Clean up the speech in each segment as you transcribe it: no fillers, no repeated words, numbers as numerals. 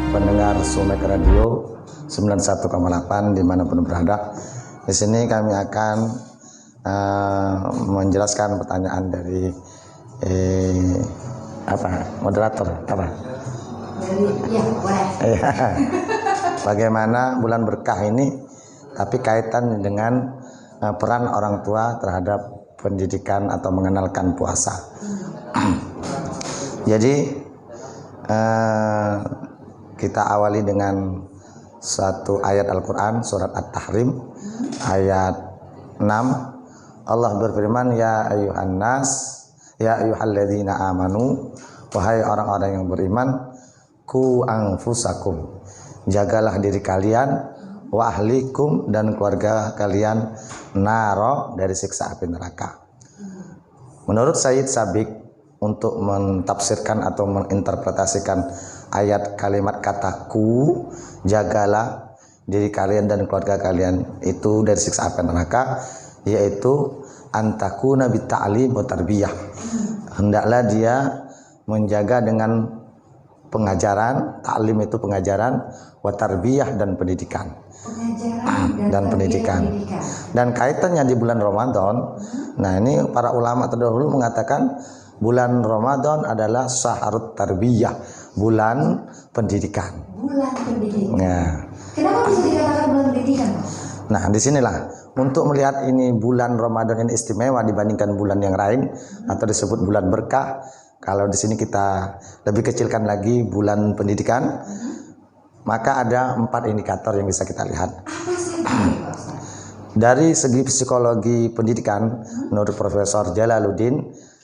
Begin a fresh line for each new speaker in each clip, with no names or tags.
pendengar Sumek Radio 91,8 dimanapun berada. Di sini kami akan menjelaskan pertanyaan dari moderator bagaimana bulan berkah ini, tapi kaitan dengan peran orang tua terhadap pendidikan atau mengenalkan puasa. Jadi kita awali dengan satu ayat Al-Quran, surat At-Tahrim ayat 6. Allah berfirman, ya ayyuhan nas, ya ayyuhalladzina amanu, wahai orang-orang yang beriman, ku anfusakum, jagalah diri kalian, wa ahlikum, dan keluarga kalian, naro, dari siksa api neraka. Menurut Sayyid Sabiq, untuk mentafsirkan atau menginterpretasikan ayat kalimat kata ku, jagalah diri kalian dan keluarga kalian itu dari siksa api neraka, yaitu antakuna bita'lim wa tarbiyah. Hendaklah dia menjaga dengan pengajaran, ta'lim itu pengajaran, wa tarbiyah dan pendidikan. Pendidikan. Dan kaitannya di bulan Ramadan. Nah, ini para ulama terdahulu mengatakan bulan Ramadan adalah syahrut tarbiyah, bulan pendidikan.
Bulan pendidikan.
Nah,
kenapa bisa dikatakan bulan pendidikan?
Nah, disinilah untuk melihat ini bulan Ramadan ini istimewa dibandingkan bulan yang lain atau disebut bulan berkah. Kalau di sini kita lebih kecilkan lagi bulan pendidikan, maka ada 4 indikator yang bisa kita lihat. Dari segi psikologi pendidikan, menurut Profesor Jalaluddin,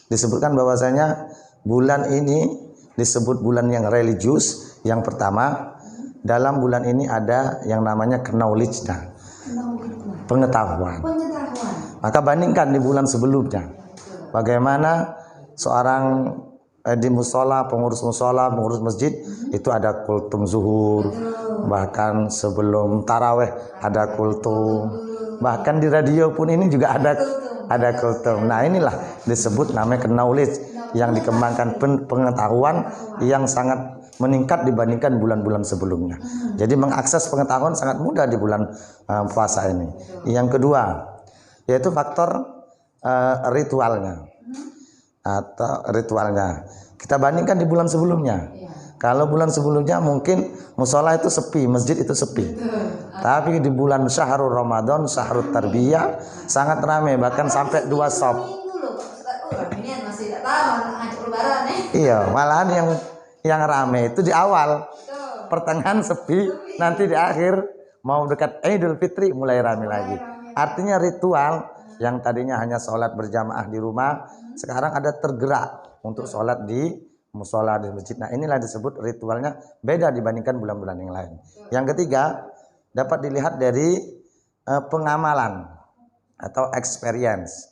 disebutkan bahwasanya bulan ini disebut bulan yang religius. Yang pertama, dalam bulan ini ada yang namanya knowledge-nya, pengetahuan. Maka bandingkan di bulan sebelumnya, bagaimana seorang di musola, pengurus masjid itu ada kultum zuhur, bahkan sebelum taraweh ada kultum, bahkan di radio pun ini juga ada kultum. Nah, inilah disebut namanya knowledge, yang dikembangkan pengetahuan yang sangat meningkat dibandingkan bulan-bulan sebelumnya. Jadi mengakses pengetahuan sangat mudah di bulan puasa ini. Yang kedua, yaitu faktor ritualnya. Kita bandingkan di bulan sebelumnya. Kalau bulan sebelumnya mungkin musola itu sepi, masjid itu sepi. Tapi di bulan syahrul Ramadan, syahrul tarbiyah, sangat ramai, bahkan sampai 2 shop. Iya, malahan yang ramai itu di awal, pertengahan sepi, nanti di akhir mau dekat Idul Fitri mulai ramai lagi. Artinya ritual yang tadinya hanya sholat berjamaah di rumah, sekarang ada tergerak untuk sholat di musola, di masjid. Nah, inilah disebut ritualnya beda dibandingkan bulan-bulan yang lain. Yang ketiga, dapat dilihat dari pengamalan atau experience.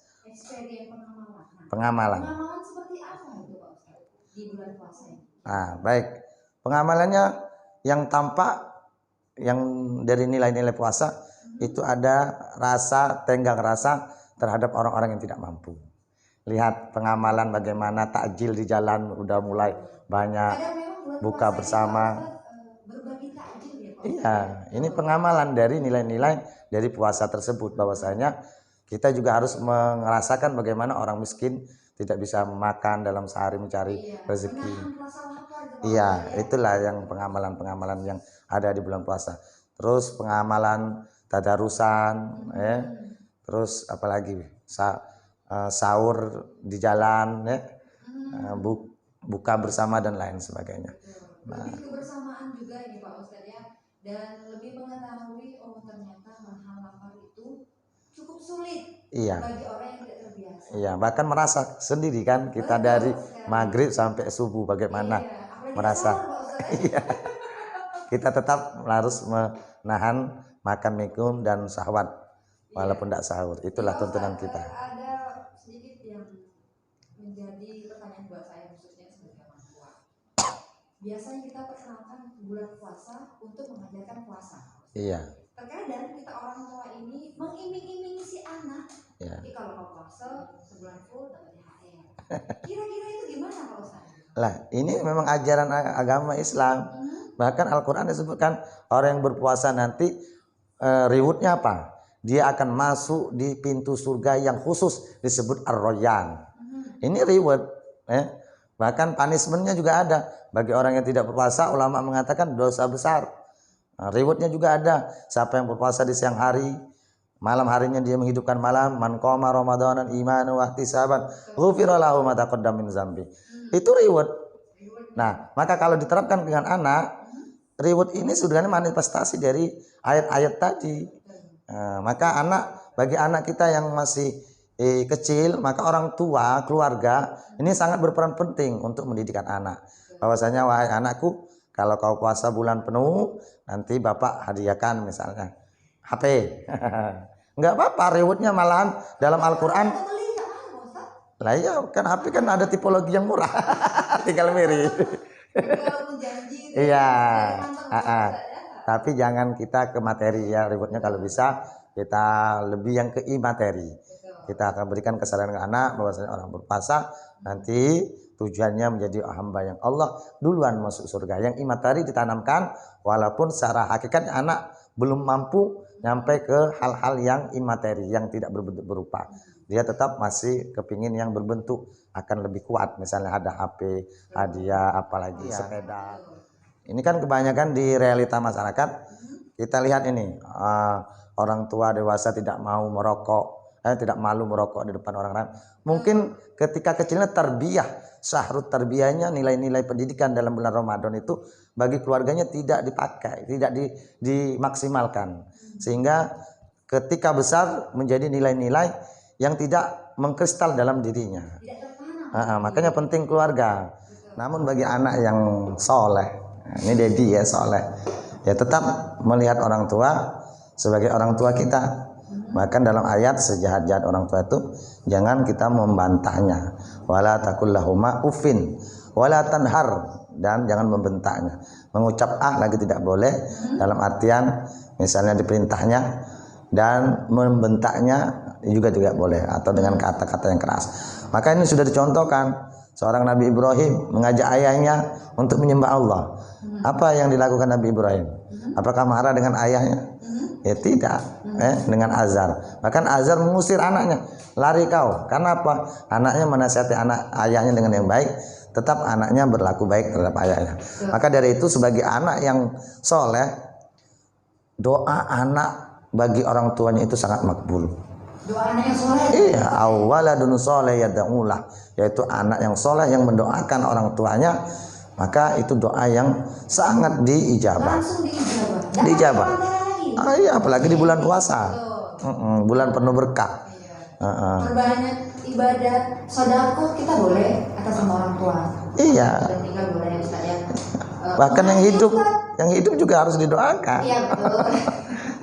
Pengamalan
seperti apa itu Pak Ustaz di bulan puasa ini?
Nah, baik. Pengamalannya yang tampak, yang dari nilai-nilai puasa itu ada tenggang rasa terhadap orang-orang yang tidak mampu. Lihat pengamalan bagaimana takjil di jalan udah mulai banyak, buka bersama. Iya, ini pengamalan dari nilai-nilai dari puasa tersebut, bahwasanya kita juga harus merasakan bagaimana orang miskin tidak bisa makan dalam sehari mencari rezeki. Iya, itulah yang pengamalan-pengamalan yang ada di bulan puasa. Terus pengamalan tadarusan, terus apalagi sahur di jalan, buka bersama dan lain sebagainya.
Nah, kebersamaan juga ini Pak Ustadz ya, dan lebih mengetahui ternyata menahan lapar itu cukup sulit bagi orang yang tidak terbiasa.
Iya, bahkan merasa sendiri kan kita dari maghrib sampai subuh bagaimana merasa. Iya. Kita tetap harus menahan makan minum dan syahwat walaupun tidak sahur. Itulah tuntunan kita.
Ada sedikit yang menjadi pertanyaan buat saya khususnya sebagai orang tua. Biasanya kita perkenalkan bulan puasa untuk mengajarkan puasa.
Iya.
Terkadang kita orang tua ini mengiming-imingi si anak. Jadi kalau mau puasa sebulan full dapat THR. Kira-kira itu gimana Pak Ustaz?
Lah, ini memang ajaran agama Islam. Bahkan Al-Quran disebutkan orang yang berpuasa nanti rewardnya apa? Dia akan masuk di pintu surga yang khusus disebut Ar-Rayyan. Ini reward. Bahkan punishmentnya juga ada. Bagi orang yang tidak berpuasa, ulama mengatakan dosa besar. Rewardnya juga ada. Siapa yang berpuasa di siang hari, malam harinya dia menghidupkan malam, man qama ramadanan imanan wa ihtisaban ghufira lahu ma taqaddama min dzambi. Itu reward. Nah, maka kalau diterapkan dengan anak, reward ini sebenarnya manifestasi dari ayat-ayat tadi. Maka bagi anak kita yang masih kecil, maka orang tua, keluarga ini sangat berperan penting untuk mendidikan anak. Bahwasanya wahai anakku, kalau kau puasa bulan penuh, nanti bapak hadiahkan misalnya HP. Enggak apa-apa, rewardnya malahan dalam Al-Quran. Lah iya, kan HP kan ada tipologi yang murah. Tinggal mirip. Iya. Tapi jangan kita ke materi ya, rewardnya kalau bisa kita lebih yang ke imateri. Kita akan berikan kesadaran ke anak bahwasanya orang berpuasa nanti tujuannya menjadi hamba yang Allah duluan masuk surga. Yang imateri ditanamkan walaupun secara hakikat anak belum mampu nyampe ke hal-hal yang imateri yang tidak berbentuk berupa. Dia tetap masih kepingin yang berbentuk akan lebih kuat. Misalnya ada HP, hadiah, apalagi sepeda. Ini kan kebanyakan di realita masyarakat. Kita lihat ini orang tua dewasa tidak mau merokok, tidak malu merokok di depan orang lain. Mungkin ketika kecilnya tarbiyah, syahrut tarbiyahnya, nilai-nilai pendidikan dalam bulan Ramadan itu bagi keluarganya tidak dipakai, tidak dimaksimalkan. Sehingga ketika besar menjadi nilai-nilai yang tidak mengkristal dalam dirinya. Makanya penting keluarga. Namun bagi anak yang soleh, ini Dedi ya soleh, ya tetap melihat orang tua sebagai orang tua kita. Bahkan dalam ayat sejahat-jahat orang tua itu jangan kita membantahnya. Wala taqul lahuma uffin wala tanhar, dan jangan membentaknya. Mengucap lagi tidak boleh, dalam artian misalnya diperintahnya, dan membentaknya juga tidak boleh, atau dengan kata-kata yang keras. Maka ini sudah dicontohkan. Seorang Nabi Ibrahim mengajak ayahnya untuk menyembah Allah. Apa yang dilakukan Nabi Ibrahim? Apakah marah dengan ayahnya? Ya tidak, dengan Azar. Bahkan Azar mengusir anaknya, lari kau. Karena apa? Anaknya menasihati ayahnya dengan yang baik, tetap anaknya berlaku baik terhadap ayahnya. Maka dari itu sebagai anak yang soleh, doa anak bagi orang tuanya itu sangat makbul.
Doa anak yang soleh.
Iya, awaladun soleh yad'ulah, yaitu anak yang soleh yang mendoakan orang tuanya, maka itu doa yang sangat diijabah.
Langsung diijabah.
Diijabah. Iya, apalagi di bulan puasa. Bulan penuh berkah.
Berbanyak ibadat, sedekah kita boleh atas sama orang tua.
Iya.
Tinggal boleh Ustaz ya.
Bahkan yang hidup juga harus didoakan.
Iya betul.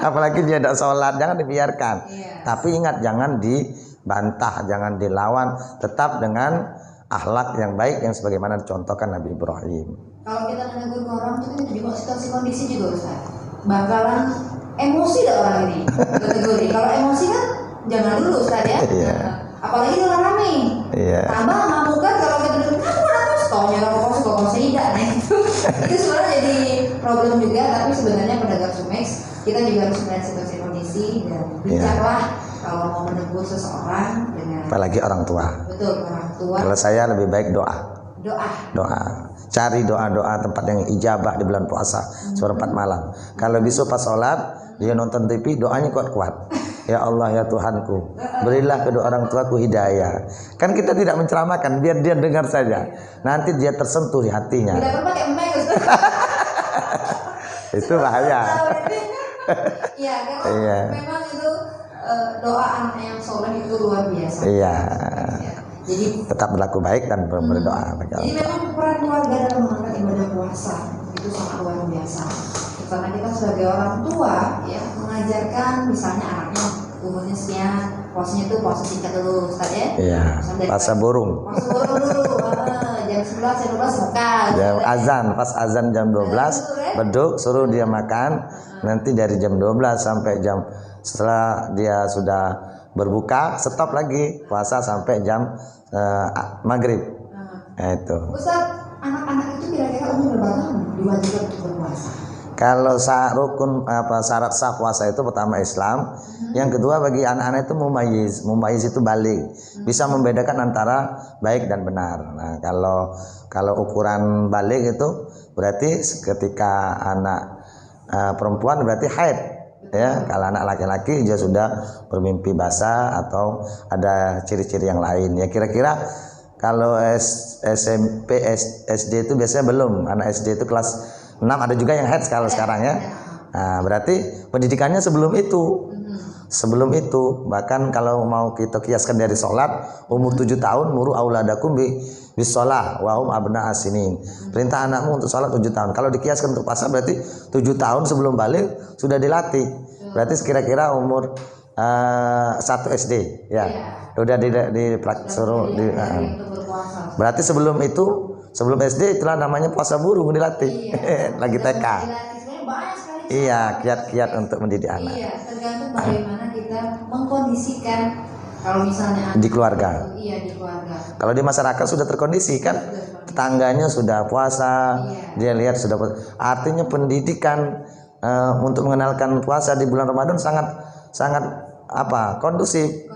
Apalagi dia tidak sholat, jangan dibiarkan.
Iya.
Tapi ingat, jangan dibantah, jangan dilawan, tetap dengan akhlak yang baik yang sebagaimana dicontohkan Nabi Ibrahim.
Kalau kita menegur ke orang itu juga situasi kondisi juga Ustaz. Bakalan emosi dah orang ini. Tegur. Kalau emosi kan jangan dulu Ustaz ya.
Iya.
Apalagi kalau rame.
Iya.
Tambah ngamuk kan kalau kita dulu kamu stoknya rokok tidak. Nah itu sebenarnya jadi problem juga. Tapi sebenarnya pedagang Sumex kita juga harus melihat situasi kondisi dan bijaklah kalau mau menegur seseorang dengan.
Apalagi orang tua.
Betul, orang tua.
Kalau saya lebih baik doa. Cari doa-doa tempat yang ijabah di bulan puasa, seperempat malam. Kalau besok pas sholat dia nonton TV, doanya kuat-kuat. Ya Allah ya Tuhanku, berilah kedua orang tuaku hidayah. Kan kita tidak menceramahkan, biar dia dengar saja. Nanti dia tersentuh di hatinya.
Tidak perlu pakai mic
Itu bahaya.
Iya, karena memang itu doa anak yang soleh itu luar biasa.
Iya.
Jadi
tetap berlaku baik dan berdoa.
Jadi memang peran keluarga dalam mengangkat ibadah puasa itu sangat luar biasa. Karena kita sebagai orang tua ya mengajarkan misalnya anaknya umurnya sekian, puasanya itu puasa singkat dulu Ustaz ya.
Iya. Puasa burung.
Puasa burung dulu. Jam 11 jam 12 makan.
Jam azan, pas azan jam 12 beduk suruh dia makan. Nanti dari jam 12 sampai setelah dia sudah berbuka stop lagi puasa sampai jam maghrib. Nah, itu.
Ustaz, anak-anak itu kira-kira umur berapa tahun diwajibkan untuk berpuasa?
Kalau syarat sah puasa itu pertama Islam, yang kedua bagi anak-anak itu mumayyiz itu balik, bisa membedakan antara baik dan benar. Nah, kalau ukuran balik itu berarti ketika anak perempuan berarti haid, ya. Kalau anak laki-laki dia sudah bermimpi basah atau ada ciri-ciri yang lain. Ya kira-kira kalau SMP, SD itu biasanya belum. Anak SD itu kelas 6 ada juga yang haid sekarang ya. Nah, berarti pendidikannya sebelum itu. Sebelum itu, bahkan kalau mau kita kiaskan dari sholat, umur 7 tahun muru auladakum bis sholah wa hum abna asinin. Perintah anakmu untuk sholat 7 tahun. Kalau dikiaskan untuk puasa berarti 7 tahun sebelum balik sudah dilatih. Berarti kira-kira umur 1 SD ya. Udah suruh berarti sebelum itu, sebelum SD itulah namanya puasa burung dilatih. Lagi TK. Iya, kiat-kiat untuk mendidik anak.
Iya, tergantung bagaimana kita mengkondisikan kalau misalnya
di keluarga.
Iya, di keluarga.
Kalau di masyarakat sudah terkondisi kan, tetangganya sudah puasa, dia lihat sudah puasa. Artinya pendidikan untuk mengenalkan puasa di bulan Ramadan sangat kondusif.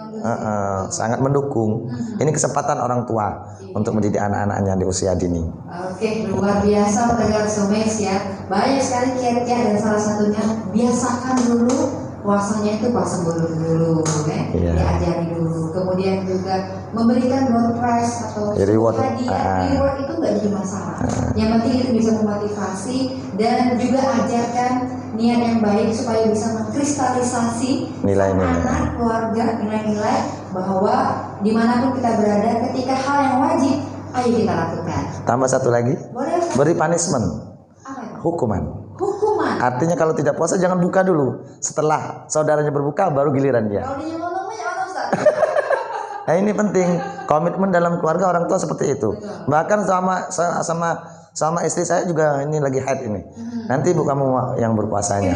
Sangat mendukung. Ini kesempatan orang tua untuk mendidik anak-anaknya di usia dini.
Oke, luar biasa pendengar Somex ya. Banyak sekali kiat-kiat dan salah satunya biasakan dulu puasanya itu puasa dulu, diajari dulu. Kemudian juga memberikan door prize atau
reward.
Reward itu nggak jadi masalah. Yang penting itu bisa memotivasi dan juga ajarkan niat yang baik supaya bisa mengkristalisasi
nilai-nilai
anak, keluarga, nilai-nilai bahwa dimanapun kita berada, ketika hal yang wajib, ayo kita lakukan.
Tambah satu lagi,
boleh?
Beri punishment, hukuman. Artinya kalau tidak puasa jangan buka dulu. Setelah saudaranya berbuka baru giliran dia.
Kalau dia ngomong apa Ustaz?
Nah ini penting, komitmen dalam keluarga orang tua seperti itu.
Betul.
Bahkan sama istri saya juga ini lagi haid ini. Nanti ibu kamu yang berpuasanya.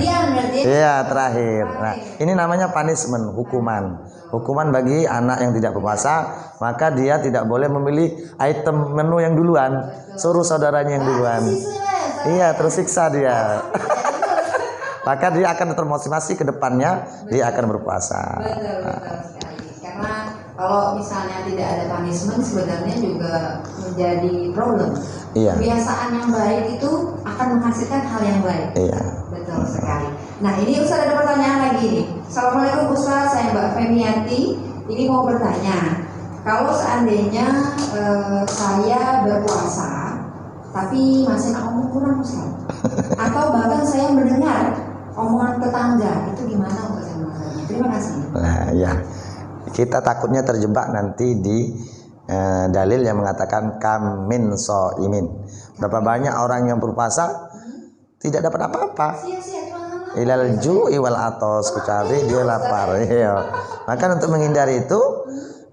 Iya terakhir. Nah ini namanya punishment, hukuman. Hukuman bagi anak yang tidak berpuasa, maka dia tidak boleh memilih item menu yang duluan. Suruh saudaranya yang duluan. Iya tersiksa dia. Maka dia akan termotivasi ke depannya, dia akan berpuasa.
Betul sekali. Karena kalau misalnya tidak ada punishment sebenarnya juga menjadi problem.
Iya.
Kebiasaan yang baik itu akan menghasilkan hal yang baik.
Iya.
Betul sekali. Nah ini Ustaz ada pertanyaan lagi nih. Assalamualaikum Ustaz, saya Mbak Femiyanti. Ini mau bertanya, kalau seandainya saya berpuasa tapi masih ngomong kurang Ustaz, atau bahkan saya mendengar omongan tetangga, itu gimana Ustaz? Terima kasih.
Nah ya, kita takutnya terjebak nanti di dalil yang mengatakan kamin soimin. Berapa banyak orang yang berpuasa tidak dapat apa-apa. Ilal ju'i wal atos, kecuali dia lapar. Iya. Maka untuk menghindari itu,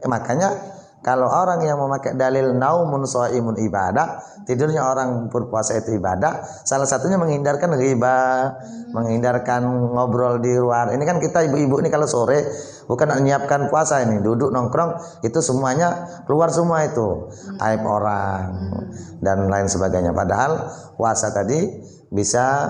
makanya kalau orang yang memakai dalil naumun soimun ibadah, tidurnya orang berpuasa itu ibadah, salah satunya menghindarkan riba, menghindarkan ngobrol di luar. Ini kan kita ibu-ibu ini kalau sore bukan menyiapkan puasa ini, duduk nongkrong, itu semuanya keluar semua itu, aib orang dan lain sebagainya. Padahal puasa tadi bisa,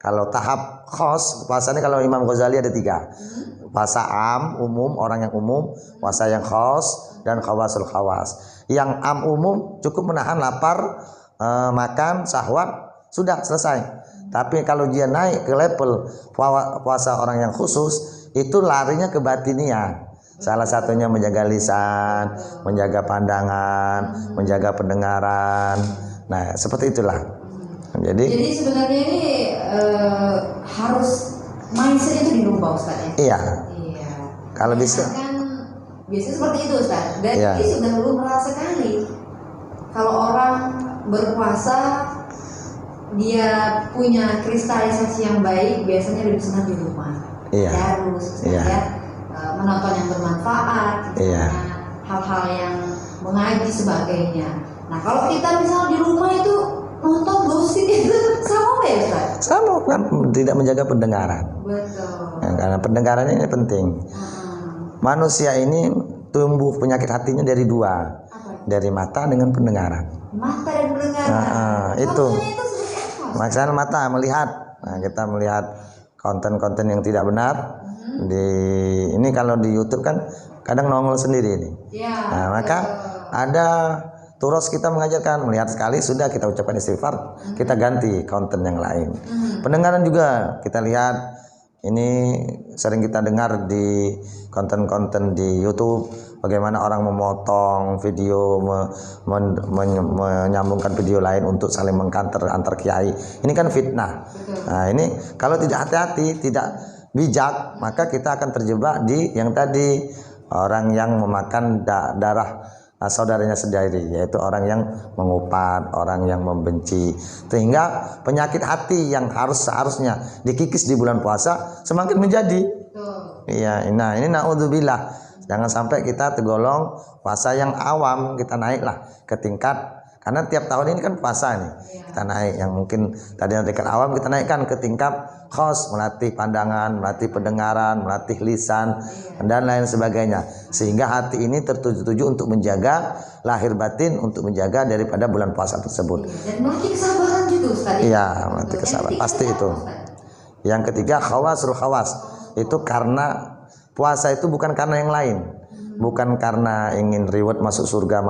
kalau tahap khos, puasanya kalau Imam Ghazali ada 3. Puasa am, umum, orang yang umum, puasa yang khos, dan khawasul khawas. Yang am umum cukup menahan lapar, makan, syahwat, sudah selesai. Tapi kalau dia naik ke level puasa orang yang khusus, itu larinya ke batiniah. Salah satunya menjaga lisan, menjaga pandangan, menjaga pendengaran. Nah, seperti itulah. Jadi
sebenarnya ini harus mindset itu dirubah Ustaz ya?
Iya. Kalau bisa.
Kan biasanya seperti itu Ustaz. Dan
iya.
ini sudah lumrah sekali. Kalau orang berpuasa dia punya kristalisasi yang baik, biasanya lebih senang di rumah.
Iya.
Harus menonton yang bermanfaat, hal-hal yang mengaji sebagainya. Nah kalau kita misalnya di rumah itu nonton gosip itu sama ya Ustaz? Sama
kan, tidak menjaga pendengaran.
Betul.
Ya, karena pendengaran ini penting. Manusia ini tumbuh penyakit hatinya dari 2. dari mata dengan pendengaran.
Mata dan pendengaran.
Itu.
Maksudnya itu seperti apa?
Maksudnya mata melihat. Nah, kita melihat konten-konten yang tidak benar. Ini kalau di YouTube kan kadang nongol sendiri ini.
Ya,
Nah, maka ada turos kita mengajarkan melihat sekali sudah kita ucapkan istighfar, kita ganti konten yang lain. Pendengaran juga kita lihat, ini sering kita dengar di konten-konten di YouTube bagaimana orang memotong video, menyambungkan video lain untuk saling mengkanter antar kiai. Ini kan fitnah. Nah, ini kalau tidak hati-hati, tidak bijak, maka kita akan terjebak di yang tadi, orang yang memakan darah saudaranya sendiri, yaitu orang yang mengupat, orang yang membenci, sehingga penyakit hati yang seharusnya dikikis di bulan puasa semakin menjadi. Iya, nah ini naudzubillah, jangan sampai kita tergolong puasa yang awam, kita naiklah ke tingkat, karena tiap tahun ini kan puasa nih, kita naik yang mungkin tadi yang tingkat awam kita naikkan ke tingkat khos, melatih pandangan, melatih pendengaran, melatih lisan, dan lain sebagainya, sehingga hati ini tertuju untuk menjaga lahir batin, untuk menjaga daripada bulan puasa tersebut.
Dan melatih kesabaran juga Ustaz.
Iya, melatih kesabaran, pasti itu. Yang ketiga khawasul khawas, itu karena puasa itu bukan karena yang lain, bukan karena ingin reward masuk surga,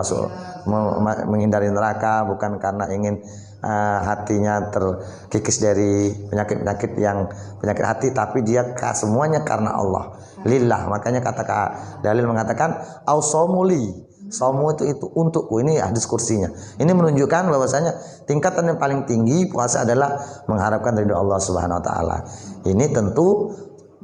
menghindari neraka, bukan karena ingin hatinya terkikis dari penyakit hati, tapi dia semuanya karena Allah, lillah. Makanya dalil mengatakan ausomuli, somu itu untukku. Ini hadis kursinya. Ini menunjukkan bahwasanya tingkatan yang paling tinggi puasa adalah mengharapkan ridho Allah Subhanahu wa taala. Ini tentu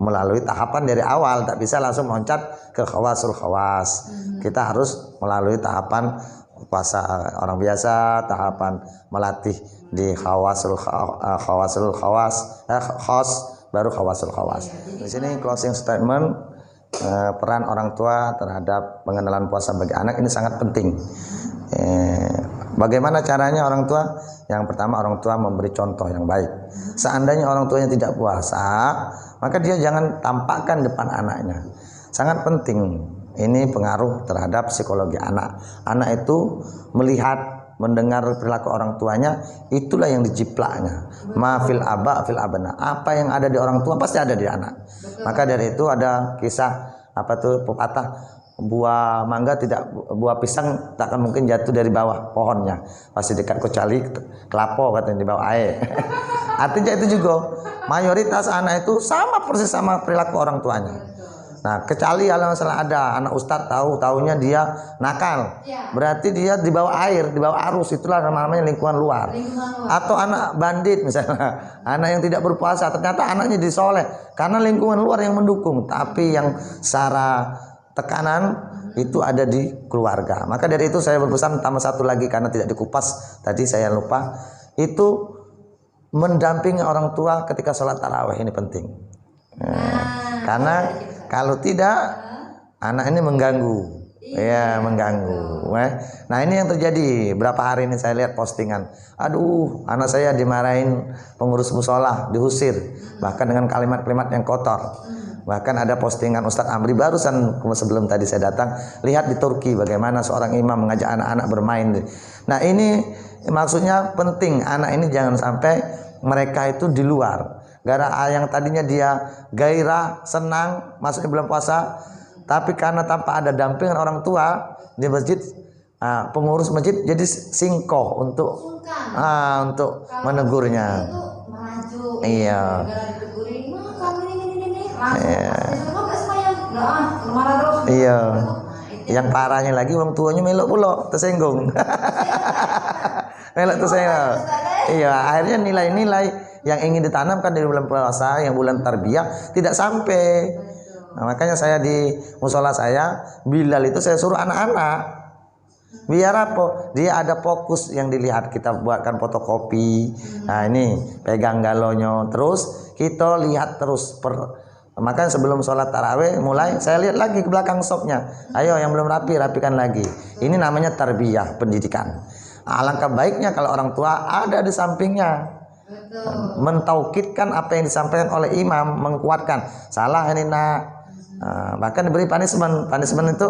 melalui tahapan dari awal, tak bisa langsung loncat ke khawasul khawas. Kita harus melalui tahapan puasa orang biasa, tahapan melatih di khawasul khawas, khos, baru khawasul khawas. Di sini closing statement, peran orang tua terhadap pengenalan puasa bagi anak ini sangat penting. Bagaimana caranya orang tua? Yang pertama, orang tua memberi contoh yang baik. Seandainya orang tuanya tidak puasa, maka dia jangan tampakkan depan anaknya. Sangat penting. Ini pengaruh terhadap psikologi anak. Anak itu melihat, mendengar perilaku orang tuanya, itulah yang dijiplaknya. Ma fil aba fil abna. Apa yang ada di orang tua pasti ada di anak. Maka dari itu ada kisah pepatah, buah pisang tak akan mungkin jatuh dari bawah pohonnya, pasti dekat kecuali kelapa katanya di bawah air. Artinya itu juga mayoritas anak itu sama persis sama perilaku orang tuanya. Nah, kecuali kalau misalnya ada anak ustadz tahunya dia nakal, berarti dia di bawah air, di bawah arus, itulah namanya lingkungan luar. Atau anak bandit misalnya, anak yang tidak berpuasa, ternyata anaknya disoleh karena lingkungan luar yang mendukung, tapi yang secara tekanan itu ada di keluarga. Maka dari itu saya berpesan tambah satu lagi, karena tidak dikupas tadi saya lupa, itu mendampingi orang tua ketika sholat tarawih ini penting. Karena kalau tidak, anak ini mengganggu, mengganggu. Nah, ini yang terjadi. Berapa hari ini saya lihat postingan, aduh, anak saya dimarahin pengurus musola, diusir, bahkan dengan kalimat-kalimat yang kotor. Bahkan ada postingan Ustadz Amri barusan sebelum tadi saya datang, lihat di Turki bagaimana seorang imam mengajak anak-anak bermain. Nah, ini maksudnya penting, anak ini jangan sampai mereka itu di luar. Gara yang tadinya dia gairah, senang masuknya bulan puasa, tapi karena tanpa ada dampingan orang tua di masjid, pengurus masjid jadi singkoh untuk menegurnya. Iya. Iya. Yang parahnya lagi orang tuanya melok pula, tersinggung. Melok tersinggung. Iya, akhirnya nilai-nilai yang ingin ditanamkan dari bulan puasa, yang bulan tarbiyah, tidak sampai. Nah, makanya saya di musola saya, Bilal itu saya suruh anak-anak, biar apa? Dia ada fokus yang dilihat. Kita buatkan fotokopi. Nah, ini pegang galonyo, terus kita lihat terus. Makanya sebelum sholat tarawih mulai, saya lihat lagi ke belakang sopnya. Ayo yang belum rapikan lagi. Ini namanya tarbiyah, pendidikan. Alangkah baiknya kalau orang tua ada di sampingnya, mentaukidkan apa yang disampaikan oleh imam, menguatkan. Salah ini nak. Bahkan diberi punishment itu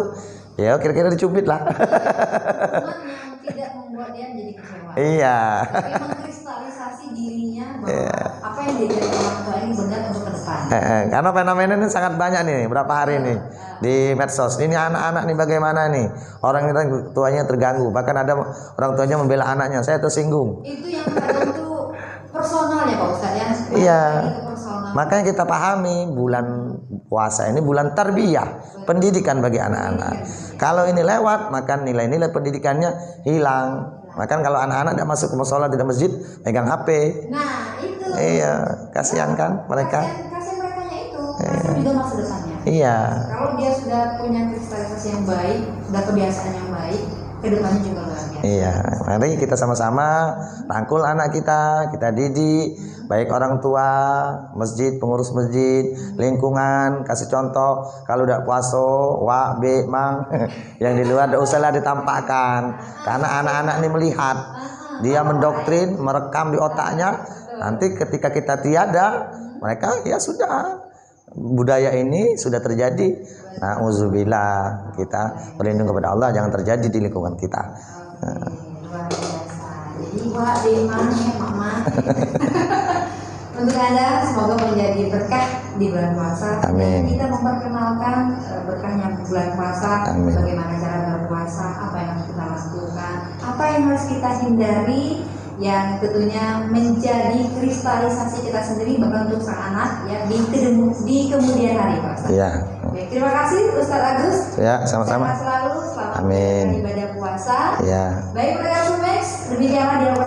Ya kira-kira dicubit lah.
Cuman yang tidak membuat dia menjadi kecewa.
Iya.
Tapi mengkristalisasi dirinya bahwa apa yang diajarkan orang tua ini benar untuk ke depan.
Karena fenomena ini sangat banyak nih, berapa hari nih di medsos. Ini anak-anak nih bagaimana nih? Orang tuanya terganggu, bahkan ada orang tuanya membela anaknya. Saya tersinggung.
Itu yang kadang tuh personal ya Pak Ustadz ya.
Iya.
Itu personal.
Makanya kita pahami bulan puasa ini bulan tarbiyah, pendidikan bagi anak-anak. Kalau ini lewat, maka nilai-nilai pendidikannya hilang. Maka kalau anak-anak tidak masuk ke musola, tidak masjid, pegang HP.
Nah itu.
Iya, kasihan kan mereka.
Kasihan mereka itu. Kasihan juga masa depannya.
Iya.
Kalau dia sudah punya kristalisasi yang baik, sudah kebiasaan yang baik, kedepannya juga luar biasa.
Iya, mari kita sama-sama rangkul anak kita didik, baik orang tua, masjid, pengurus masjid, lingkungan, kasih contoh. Kalau udah puaso, wa, be, mang, yang di luar tidak usahlah ditampakkan, karena anak-anak ini melihat, dia mendoktrin, merekam di otaknya. Nanti ketika kita tiada, mereka ya sudah. Budaya ini sudah terjadi. Nauzubillah, kita berlindung kepada Allah jangan terjadi di lingkungan kita.
Luar biasa. Jadi Wak, Deman, Mama, untuk Anda semoga menjadi berkah di bulan puasa.
Amin.
Dan kita memperkenalkan berkahnya bulan puasa.
Amin.
Bagaimana cara berpuasa, apa yang harus kita lakukan, apa yang harus kita hindari, yang tentunya menjadi kristalisasi kita sendiri bahkan untuk sang anak ya di kemudian hari Pak Ustaz.
Iya.
Baik, terima kasih Ustaz Agus.
Ya, sama-sama.
Sehat selalu, selamat
Amin.
menjalankan ibadah puasa.
Ya.
Baik, pendengar Sumex, demikianlah